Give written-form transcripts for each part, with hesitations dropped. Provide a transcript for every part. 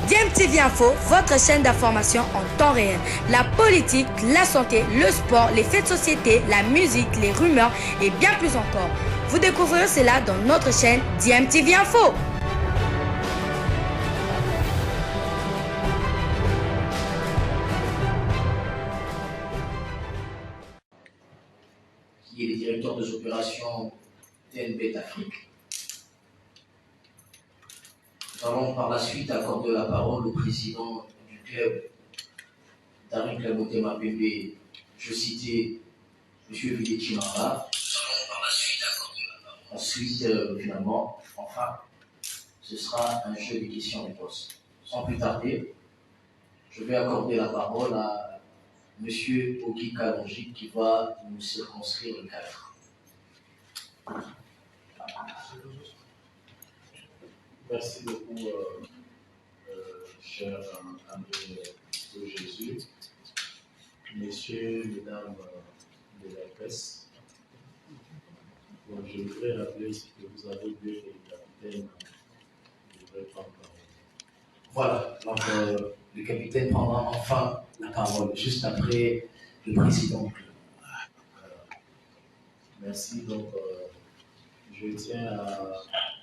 DMTV Info, votre chaîne d'information en temps réel. La politique, la santé, le sport, les faits de société, la musique, les rumeurs et bien plus encore. Vous découvrirez cela dans notre chaîne DMTV Info. Qui est le directeur des opérations TNB Afrique. Nous allons par la suite accorder la parole au président du club, Daring Club Motema Pembe. Je citais M. Vili Chimamba. Ensuite, finalement, enfin, ce sera un jeu de questions-réponses. Sans plus tarder, je vais accorder la parole à M. Ogi Kalonji qui va nous circonscrire le cadre. Merci beaucoup, cher ami de Jésus, messieurs, mesdames de la presse. Bon, je voudrais rappeler ce que vous avez vu et le capitaine devrait prendre parole. Voilà, donc le capitaine prendra enfin la parole juste après le président du club. Merci, donc je tiens à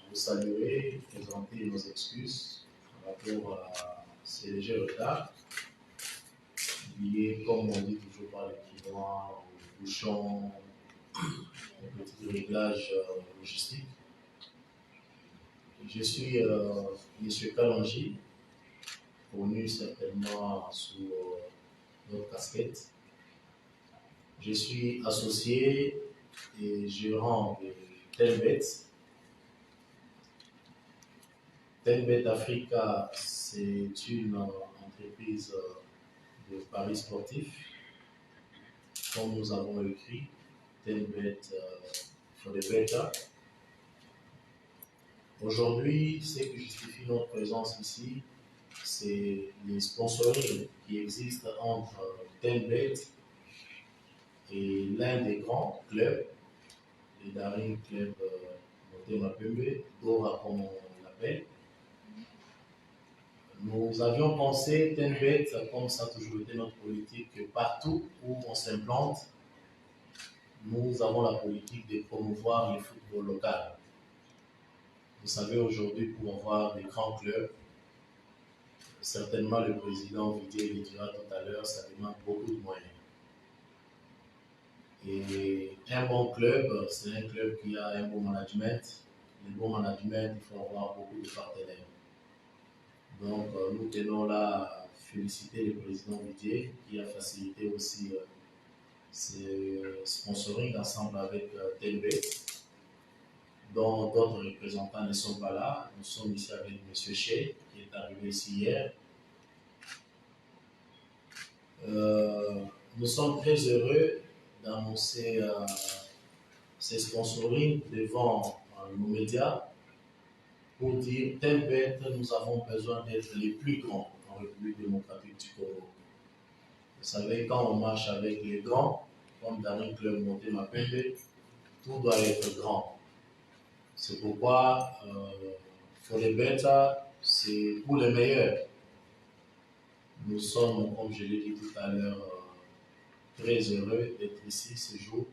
vous saluer, présenter nos excuses par rapport à ces légers retards liés, comme on dit toujours, par les clients, aux bouchons, aux petits réglages logistiques. Je suis M. Kalonji, connu certainement sous notre casquette. Je suis associé et gérant de Tenbet. Tenbet Africa, c'est une entreprise de paris sportifs. Comme nous avons écrit, Tenbet for the better. Aujourd'hui, ce qui justifie notre présence ici, c'est les sponsoring qui existent entre Tenbet et l'un des grands clubs, les Daring Club Motema Pembe, Dora comme on l'appelle. Nous avions pensé, Tenbet, comme ça a toujours été notre politique, que partout où on s'implante, nous avons la politique de promouvoir le football local. Vous savez, aujourd'hui, pour avoir des grands clubs, certainement le président Vidier le dira tout à l'heure, ça demande beaucoup de moyens. Et un bon club, c'est un club qui a un bon management. Le bon management, il faut avoir beaucoup de partenaires. Donc, nous tenons là à féliciter le président Vidier qui a facilité aussi ce sponsoring ensemble avec Tenbet, dont d'autres représentants ne sont pas là. Nous sommes ici avec M. Shea, qui est arrivé ici hier. Nous sommes très heureux d'annoncer ces sponsoring devant nos médias pour dire Tenbet, nous avons besoin d'être les plus grands en République démocratique du Congo. Vous savez, quand on marche avec les grands, comme Daring Club Motema Pembe, tout doit être grand. C'est pourquoi For the Better, c'est pour les meilleurs. Nous sommes, comme je l'ai dit tout à l'heure, très heureux d'être ici ce jour.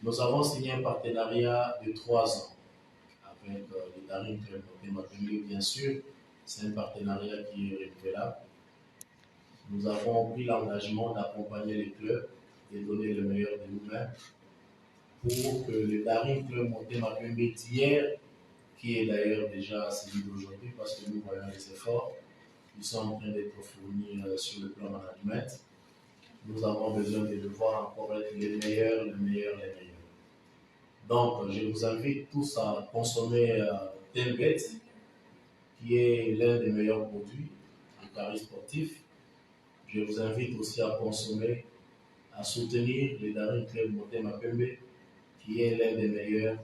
Nous avons signé un partenariat de 3 ans avec le Daring Club Motema Pembe, bien sûr. C'est un partenariat qui est renouvelable. Nous avons pris l'engagement d'accompagner les clubs et de donner le meilleur de nous-mêmes pour que le Daring Club Motema Pembe d'hier, qui est d'ailleurs déjà celui d'aujourd'hui parce que nous voyons les efforts qui sont en train d'être fournis sur le plan management, nous avons besoin de le voir encore être les meilleurs, les meilleurs, les meilleurs. Donc, je vous invite tous à consommer Tenbet, qui est l'un des meilleurs produits de paris sportifs. Je vous invite aussi à consommer, à soutenir le Daring Club Motema Pembe, qui est l'un des meilleurs,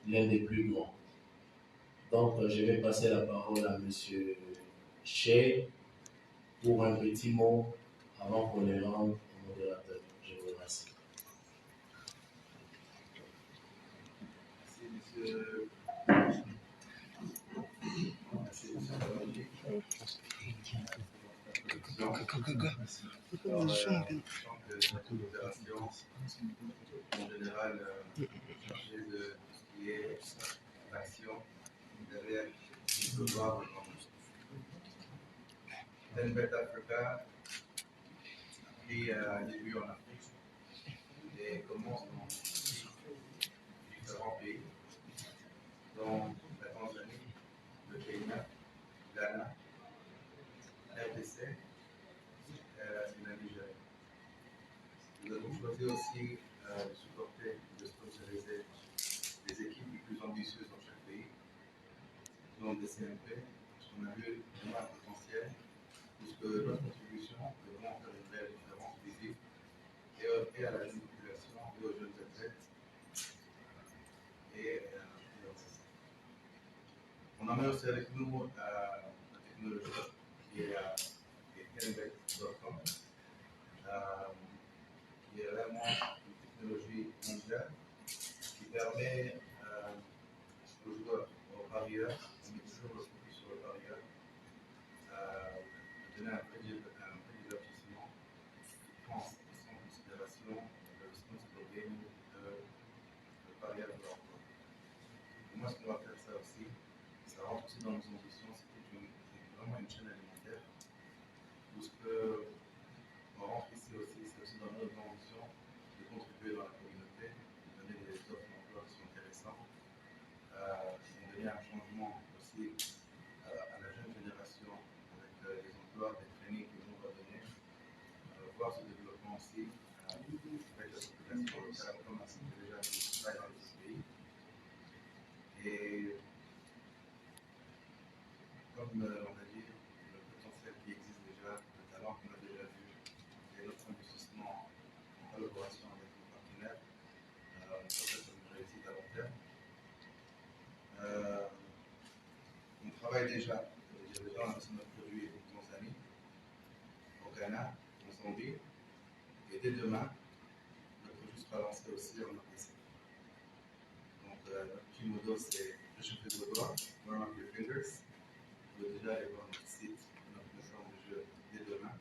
l'un des plus grands. Donc, je vais passer la parole à M. Shea pour un petit mot avant qu'on les rende au modérateur. Je vous remercie. Merci, monsieur. Merci, monsieur. en général chargé de ce qui est l'action derrière le devoir. Tenbet Africa a pris un début en Afrique et commence dans différents pays, dont la Tanzanie, le Kenya, Ghana, RDC et la Nigeria. Nous avons choisi aussi de supporter, de sponsoriser des équipes les plus ambitieuses dans chaque pays, dont des CMP, parce qu'on a vu vraiment un potentiel, puisque notre contribution peut vraiment faire une réelle différence visible et à la jeune population, et aux jeunes athlètes, et on emmène aussi avec nous la technologie qui est Tenbet.com, qui est vraiment une technologie mondiale qui permet aux joueurs, aux parieurs, on met toujours le focus sur le parieur, de donner un peu divertissement qui prend en considération le responsible gaming de parieur de leur joueur. Moi, ce qu'on va faire ça aussi, ça rentre aussi dans nos ambitions, c'est vraiment une chaîne alimentaire, tout ce que on rentre ici aussi, c'est aussi dans notre ambition de contribuer dans la communauté, de donner des offres d'emploi qui sont intéressantes, de donner un changement aussi à la jeune génération avec les emplois, des trainings que nous on va donner, voir ce développement aussi avec la population locale, comme ainsi que déjà dans les pays. Et comme on a dit, le potentiel qui existe déjà, le talent qu'on a déjà vu, et notre investissement en collaboration avec nos partenaires, on peut faire une réussite à long terme. On travaille déjà, on a lancé notre produit en Tanzanie, au Ghana, en Zambie, et dès demain, le produit sera lancé aussi en RDC. Donc, notre petit motto, c'est réchauffer vos doigts, warm up your fingers. Vous pouvez déjà aller voir notre site, notre plateforme de jeu dès demain.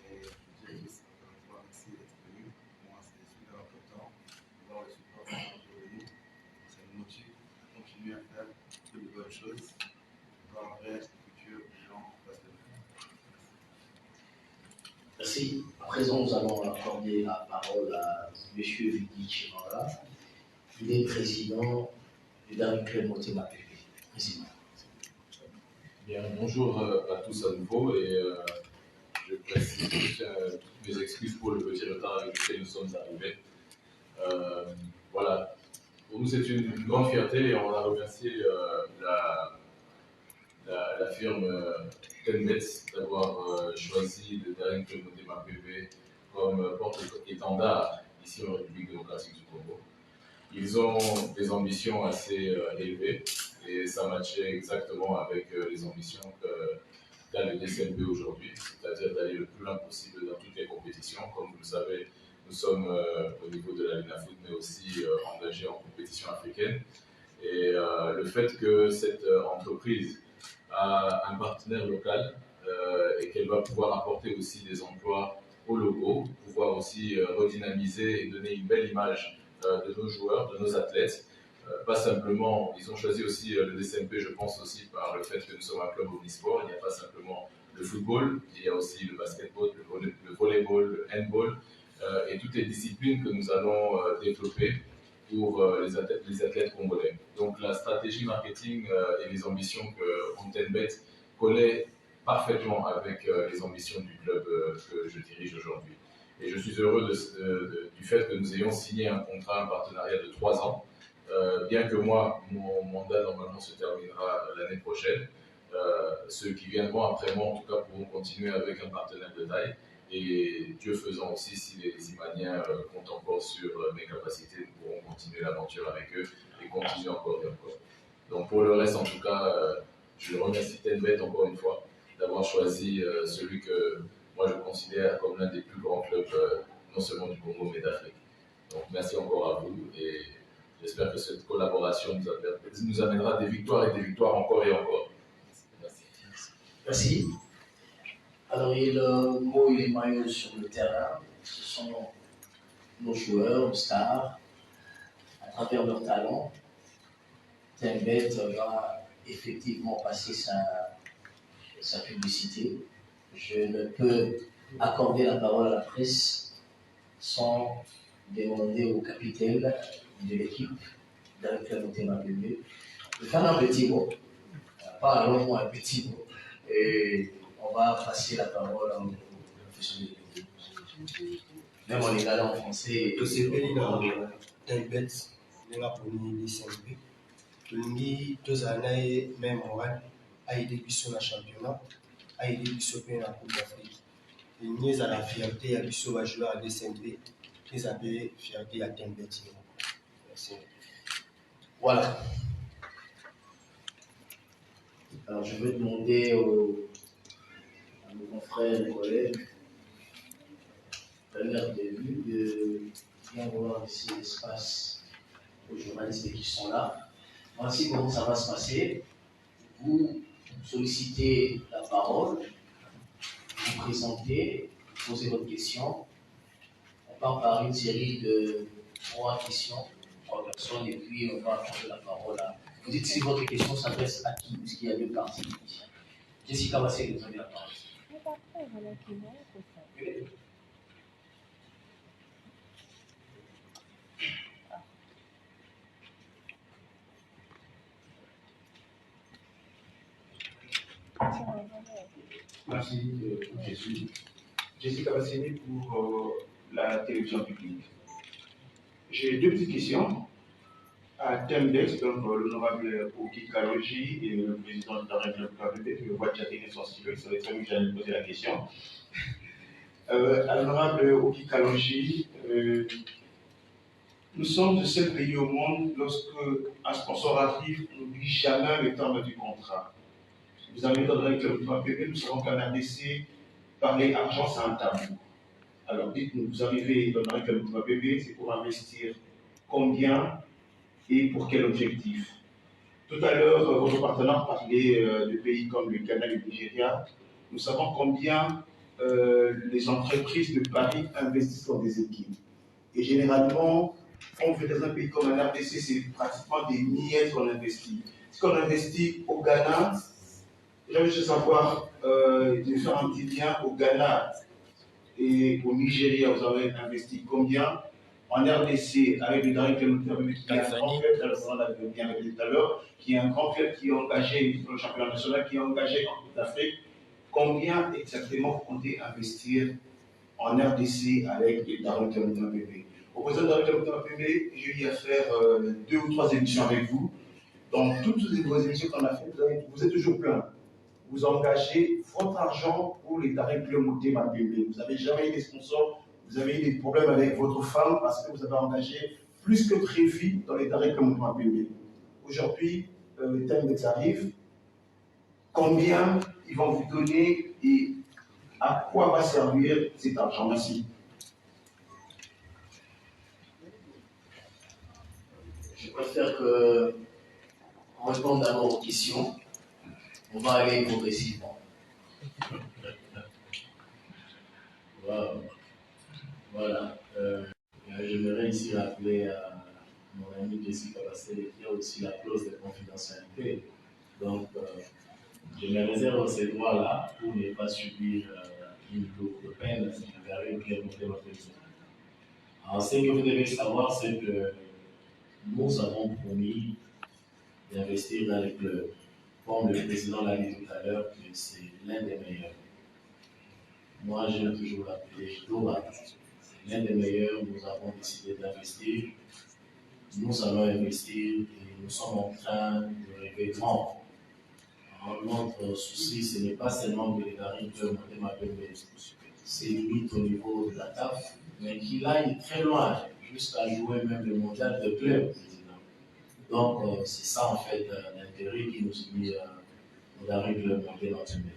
Et je dis tous, encore une fois, merci d'être venu. Pour moi, c'est super important de voir le support autour de nous. Ça nous motive à continuer à faire que de bonnes choses, de voir un vrai futur des gens en face de nous. Merci. À présent, nous allons accorder la parole à M. Vidi Chimara. Il est président du dernier club Motema PP. Président. Bien, bonjour à tous à nouveau et je précise toutes mes excuses pour le petit retard avec lequel nous sommes arrivés. Voilà, pour nous c'est une grande fierté et on a remercié la firme Tenbet d'avoir choisi le dernier club Motema PP comme porte-étendard ici en République démocratique du Congo. Ils ont des ambitions assez élevées et ça matchait exactement avec les ambitions qu'a le DCMP aujourd'hui, c'est-à-dire d'aller le plus loin possible dans toutes les compétitions. Comme vous le savez, nous sommes au niveau de la LINAFoot, mais aussi engagés en compétition africaine. Et le fait que cette entreprise a un partenaire local et qu'elle va pouvoir apporter aussi des emplois au logo, pouvoir aussi redynamiser et donner une belle image de nos joueurs, de nos athlètes. Pas simplement, ils ont choisi aussi le DCMP, je pense aussi par le fait que nous sommes un club omnisport. Il n'y a pas simplement le football, il y a aussi le basketball, le volleyball, le handball et toutes les disciplines que nous allons développer pour les athlètes congolais. Donc la stratégie marketing et les ambitions que Tenbet collaient parfaitement avec les ambitions du club que je dirige aujourd'hui. Et je suis heureux du fait que nous ayons signé un contrat, un partenariat de 3 ans. Bien que moi, mon mandat normalement se terminera l'année prochaine, ceux qui viendront après moi, en tout cas, pourront continuer avec un partenaire de taille. Et Dieu faisant aussi, si les Imaniens comptent encore sur mes capacités, nous pourrons continuer l'aventure avec eux et continuer encore et encore. Donc pour le reste, en tout cas, je remercie Tenbet encore une fois d'avoir choisi celui que moi je considère comme l'un des plus grands clubs, non seulement du Congo, mais d'Afrique. Donc merci encore à vous et j'espère que cette collaboration nous amènera des victoires et des victoires encore et encore. Merci. Merci. Alors, il y a le mot et les maillots sur le terrain. Ce sont nos joueurs, nos stars, à travers leur talent. Tembet va effectivement passer sa publicité. Je ne peux accorder la parole à la presse sans demander au capitaine de l'équipe, directeur de Théma-Bébé, de faire un petit mot, pas un long mot, un petit mot. Et on va passer la parole au professeur de l'équipe. Même en égalant en français. tosepeli na Tembet ndenge aponi lisembe tolingi tozala na ye main morale aide biso na championnat aide biso mpe na coupe d'Afrique elingi ezala fierté ya biso bajoueur ya DSMB eza mpe fierté ya Tembet ye moko. Merci. Voilà. Alors je vais demander à nos confrères et collègues de leur début de bien voir ici l'espace aux journalistes qui sont là. Voici comment ça va se passer. Vous sollicitez la parole, vous présentez, vous posez votre question. On part par une série de 3 questions, 3 personnes, et puis on va accorder la parole à. Vous dites si votre question s'adresse à qui, puisqu'il y a 2 parties. Jessica Bassé, vous avez la parole. Merci, Jésus. Jessica Bassini pour la télévision publique. J'ai 2 petites questions à Temdex, donc l'honorable Oki Kaloji et le président de la République KBB, je le vois chatter son stylo, il savait très bien que j'allais poser la question. À l'honorable Oki Kaloji, nous sommes le seul pays au monde, lorsque un sponsor arrive, on n'oublie jamais le terme du contrat. Vous avez dans le club PB, nous savons qu'un ADC, parler argent, c'est un tabou. Alors dites-nous, vous arrivez dans le club PB, c'est pour investir combien et pour quel objectif? Tout à l'heure, votre partenaire parlait de pays comme le Ghana et le Nigeria. Nous savons combien les entreprises de Paris investissent dans des équipes. Et généralement, quand on fait dans un pays comme un RDC, c'est pratiquement des miettes qu'on investit. Si on investit au Ghana, j'aimerais juste savoir, de faire un petit lien au Ghana et au Nigeria, vous avez investi combien? En RDC, avec le dernier club qui est un grand club, on l'avait bien dit tout à l'heure, qui est un grand club qui est engagé dans le championnat national, qui est engagé en Coupe d'Afrique. Combien exactement vous comptez investir en RDC avec le dernier club PB? Au président de la club PB, j'ai eu à faire 2 ou 3 émissions avec vous. Dans toutes vos émissions qu'on a faites, vous êtes toujours plein. Vous engagez votre argent pour les Darek Club Motema PB. Vous n'avez jamais eu des sponsors, vous avez eu des problèmes avec votre femme parce que vous avez engagé plus que prévu dans les Darek Club Motema PB. Aujourd'hui, le terme arrive. Combien ils vont vous donner et à quoi va servir cet argent? Merci. Je préfère qu'on réponde d'abord aux questions. On va aller progressivement. Voilà. J'aimerais ici rappeler à mon ami Jessica Bassé qu'il y a aussi la clause de confidentialité. Donc, je me réserve ces droits-là pour ne pas subir une double peine avec les montées. Alors, ce que vous devez savoir, c'est que nous avons promis d'investir dans les clubs. Comme le président l'a dit tout à l'heure, que c'est l'un des meilleurs. Moi, j'aime toujours l'appeler Dora. C'est l'un des meilleurs, nous avons décidé d'investir. Nous allons investir et nous sommes en train de rêver grand. Alors, notre souci, ce n'est pas seulement que les Darines peuvent monter ma PB. C'est lui au niveau de la CAF, mais qu'il aille très loin, jusqu'à jouer même le mondial de club. Donc, c'est ça en fait l'intérêt qui nous dit aux Darines de monter notre PB.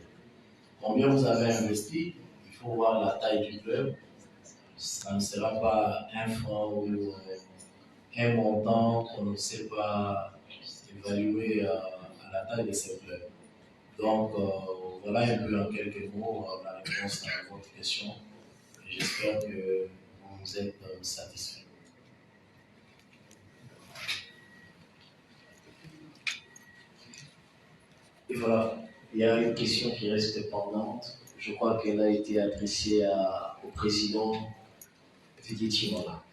Combien vous avez investi? Il faut voir la taille du club. Ça ne sera pas un franc ou un montant qu'on ne sait pas évaluer à la taille de ces clubs. Donc, Voilà un peu en quelques mots la réponse à votre question. J'espère que vous êtes satisfait. Et voilà, il y a une question qui reste pendante. Je crois qu'elle a été adressée au président Fiditi. Voilà.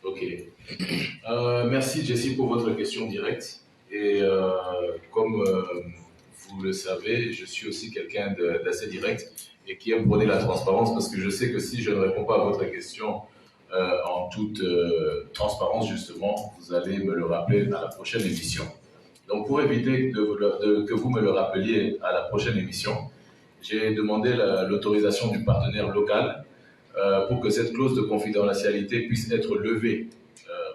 Ok. Merci Jessie pour votre question directe. Et comme vous le savez, je suis aussi quelqu'un d'assez direct et qui aime prôner la transparence parce que je sais que si je ne réponds pas à votre question en toute transparence, justement, vous allez me le rappeler à la prochaine émission. Donc, pour éviter que vous me le rappeliez à la prochaine émission, j'ai demandé l'autorisation du partenaire local pour que cette clause de confidentialité puisse être levée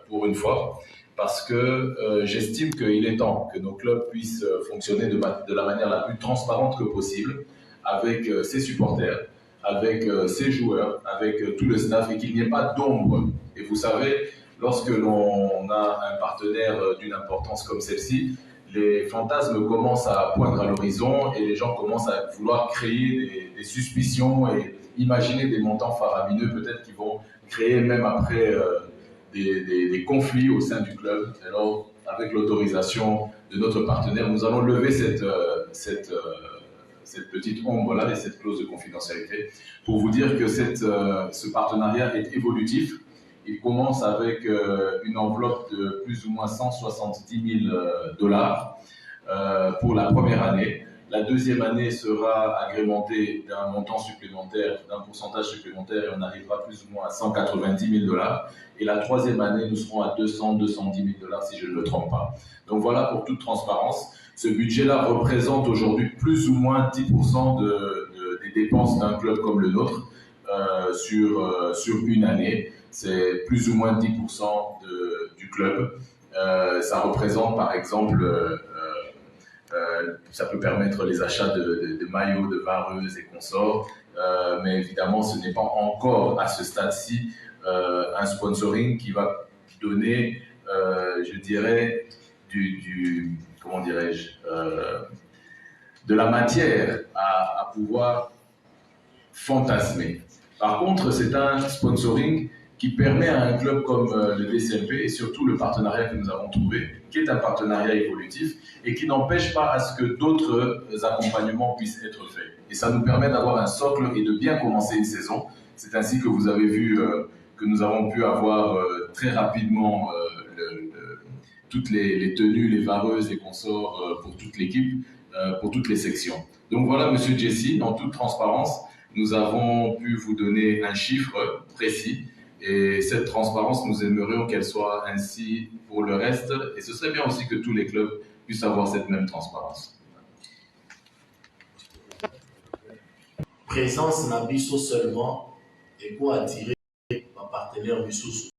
pour une fois, parce que j'estime qu'il est temps que nos clubs puissent fonctionner de la manière la plus transparente que possible avec ses supporters, avec ses joueurs, avec tout le staff et qu'il n'y ait pas d'ombre. Et vous savez, lorsque l'on a un partenaire d'une importance comme celle-ci, les fantasmes commencent à poindre à l'horizon et les gens commencent à vouloir créer des suspicions et imaginer des montants faramineux peut-être qui vont créer même après des conflits au sein du club. Alors, avec l'autorisation de notre partenaire, nous allons lever cette petite ombre-là et cette clause de confidentialité pour vous dire que ce partenariat est évolutif. Il commence avec une enveloppe de plus ou moins 170 000 dollars pour la première année. La deuxième année sera agrémentée d'un montant supplémentaire, d'un pourcentage supplémentaire et on arrivera plus ou moins à 190 000 dollars. Et la troisième année, nous serons à 210 000 dollars si je ne me trompe pas. Donc voilà, pour toute transparence, ce budget-là représente aujourd'hui plus ou moins 10% des dépenses d'un club comme le nôtre sur une année. C'est plus ou moins 10% du club. Ça représente par exemple, ça peut permettre les achats de maillots, de vareuses et consorts, mais évidemment ce n'est pas encore à ce stade-ci un sponsoring qui va donner, je dirais, comment dirais-je, de la matière à pouvoir fantasmer. Par contre, c'est un sponsoring qui permet à un club comme le DCMP et surtout le partenariat que nous avons trouvé, qui est un partenariat évolutif et qui n'empêche pas à ce que d'autres accompagnements puissent être faits. Et ça nous permet d'avoir un socle et de bien commencer une saison. C'est ainsi que vous avez vu que nous avons pu avoir très rapidement toutes les tenues, les vareuses, les consorts pour toute l'équipe, pour toutes les sections. Donc voilà, Monsieur Jessie, dans toute transparence, nous avons pu vous donner un chiffre précis et cette transparence, nous aimerions qu'elle soit ainsi pour le reste et ce serait bien aussi que tous les clubs puissent avoir cette même transparence. Présence n'a biso seulement et pour attirer un partenaire biso.